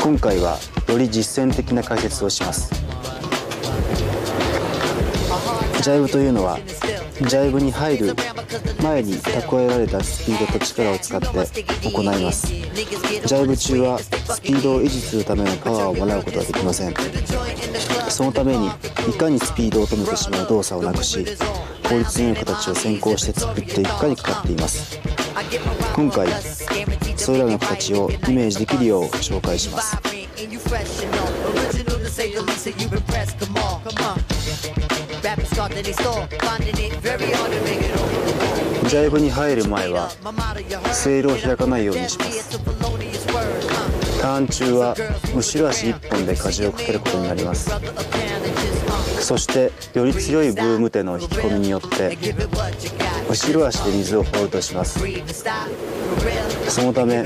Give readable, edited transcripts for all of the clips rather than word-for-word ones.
今回はより実践的な解説をします。ジャイブというのはジャイブに入る前に蓄えられたスピードと力を使って行います。ジャイブ中はスピードを維持するためのパワーをもらうことはできません。そのためにいかにスピードを止めてしまう動作をなくし、効率の良い形を先行して作っていくかにかかっています。今回それらの形をイメージできるよう紹介します。ジャイブに入る前はセールを開かないようにします。ターン中は後ろ足1本で舵をかけることになります。そしてより強いブーム手の引き込みによって後ろ足で水をホールドします。そのため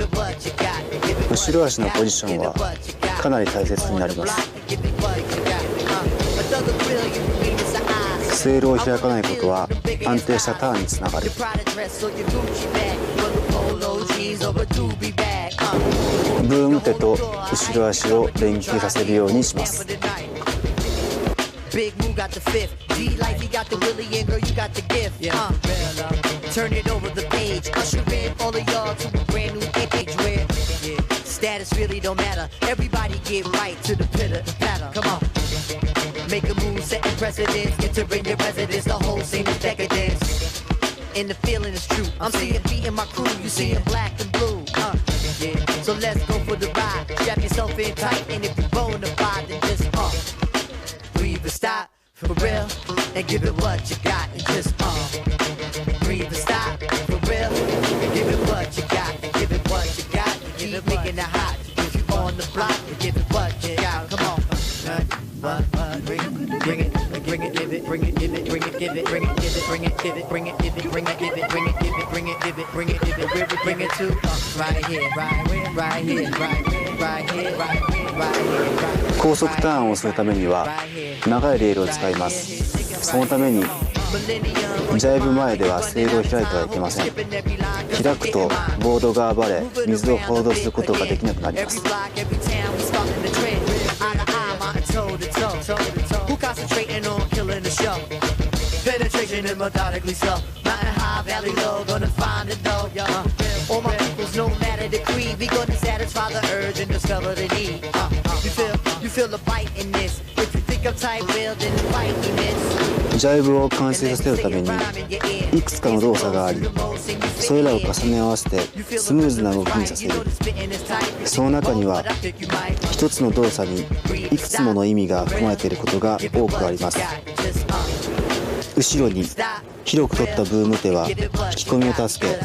後ろ足のポジションはかなり大切になります。セールを開かないことは安定したターンにつながる。ブーム手と後ろ足を連携させるようにします。Big Moo got the fifth, D-Life, he got the Willie, and girl, you got the gift. Turn it over the page, usher in all of y'all to a brand new age where status really don't matter. Everybody get right to the pitter, patter. Come on, make a move, setting precedence, entering your residence. The whole scene is decadence, and the feeling is true. I'm seeing beating my crew, you seeing black and blue. So let's go for the ride. Strap yourself in tight, and if you bona fide, then just breathe and stop for real, and give it what you got, and just breathe and stop for real, and give it what you got, and give it what you got, and keep making it hot. If you on the block, and give it what you got. Come on, bring it, bring it, give it, bring it, give it, bring it, give it, bring it, give it, bring it, give it, bring it, give it, bring it, give it, bring it, give it, bring it, give it, bring it, give it, where we bring it to? Right here, right here, right here, right here, right here, right here. 高速ターンをするためには長いレールを使います。そのためにジャイブ前ではセールを開いてはいけません。開くとボードが暴れ、水をホールドすることができなくなります。Penetration and methodically so. Mountain high, valley low, gonna find it though, all my peoples, no matter the creed, we gonna satisfy the urge and discover the need. You feel the bite in this. If you think I'm tight, well, then fight me, miss. ジャイブを完成させるためにいくつかの動作があり、それらを重ね合わせてスムーズな動きにさせる。その中には一つの動作にいくつもの意味が含まれていることが多くあります。後ろに広く取ったブーム手は引き込みを助け、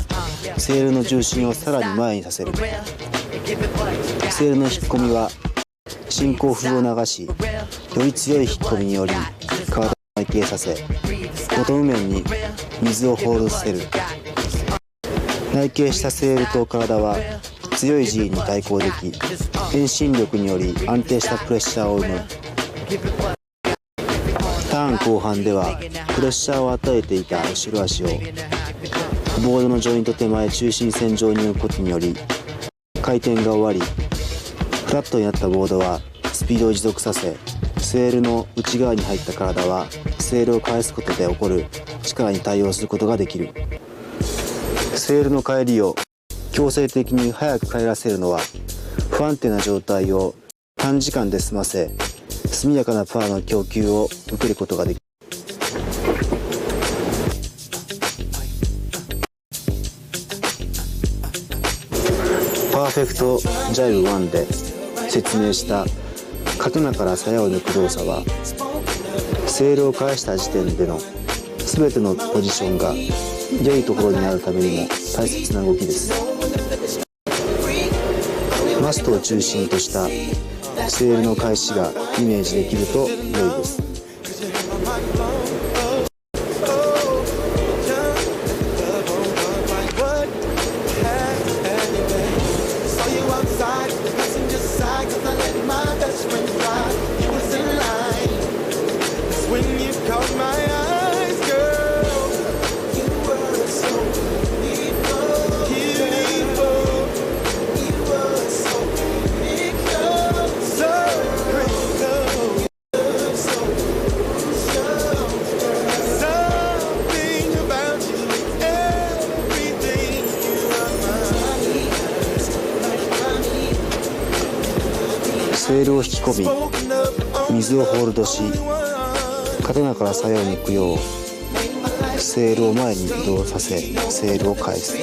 セールの重心をさらに前にさせる。セールの引き込みは進行風を流し、より強い引き込みにより体を内傾させ、ボトム面に水をホールドさせる。内傾したセールと体は強い G に対抗でき、遠心力により安定したプレッシャーを生む。ターン後半ではプレッシャーを与えていた後ろ足をボードのジョイント手前中心線上に置くことにより回転が終わり、フラットになったボードはスピードを持続させ、セールの内側に入った体はセールを返すことで起こる力に対応することができる。セールの帰りを強制的に早く帰らせるのは不安定な状態を短時間で済ませ、速やかなパワーの供給を受けることができる。パーフェクトジャイブ1で説明したカトナから鞘を抜く動作は、セールを返した時点での全てのポジションが良いところになるためにも大切な動きです。マストを中心としたセールの返しがイメージできると良いです。セールを引き込み水をホールドし、刀から鞘を抜くようセールを前に移動させ、セールを返す。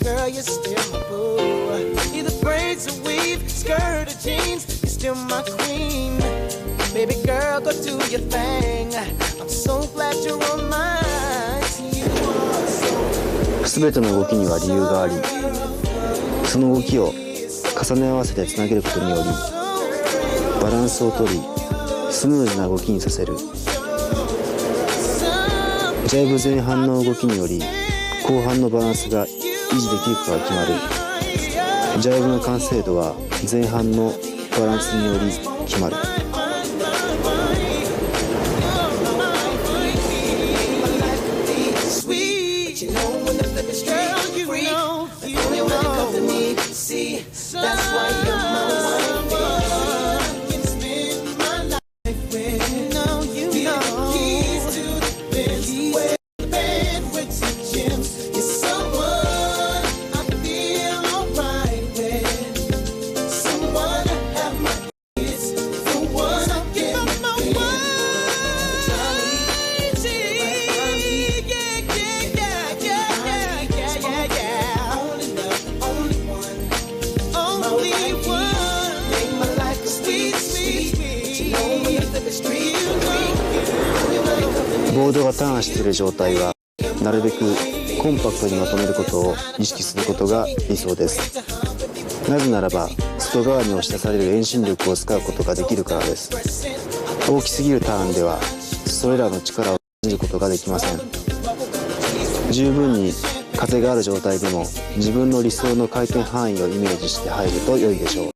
Girl, you're still my boo. Either braids or weave, skirt or jeans, you're still my queen. Baby girl, go do your thing. I'm so glad you're on mine. You are so. すべての動きには理由があり、その動きを重ね合わせてつなげることによりバランスをとり、スムーズな動きにさせる。ジャイブ前半の動きにより後半のバランスが維持できるかが決まる。ジャイブの完成度は前半のバランスにより決まる。ボードがターンしている状態はなるべくコンパクトにまとめることを意識することが理想です。なぜならば外側に押し出される遠心力を使うことができるからです。大きすぎるターンではそれらの力を感じることができません。十分に風がある状態でも自分の理想の回転範囲をイメージして入ると良いでしょう。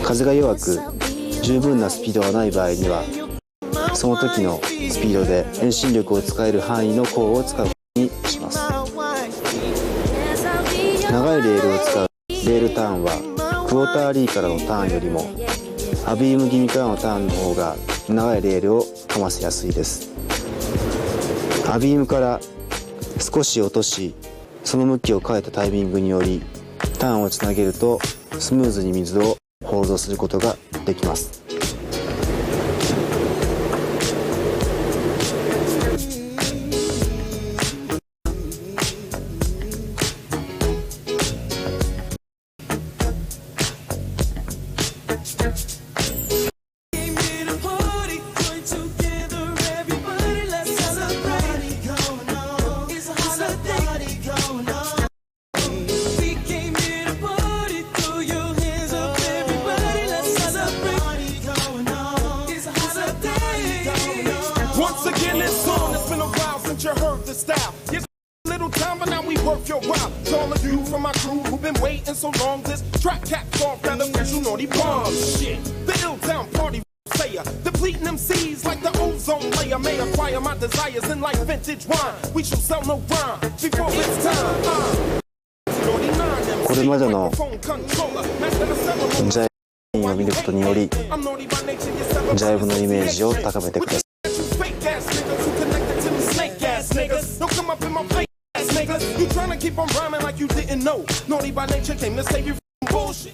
風が弱く十分なスピードがない場合にはその時のスピードで遠心力を使える範囲の工を使うことにします。長いレールを使うレールターンはクォーターリーからのターンよりもアビーム気味からのターンの方が長いレールをかませやすいです。アビームから少し落とし、その向きを変えたタイミングによりターンをつなげるとスムーズに水をホールドすることができます。Once again, this song, it's been a while since you heard the style. It's a little time, but now we worth your while. To all of you from my crew who've been waiting so long, this track caps off that official naughty bomb shit. The ill-town party player, depleting MCs like the ozone layer. May acquire my desires in like vintage wine. We shall sell no rhyme before it's time. これまでのジャイブを見ることによりジャイブのイメージを高めてください。You tryna keep on rhyming like you didn't know. Naughty by nature came to save you from bullshit.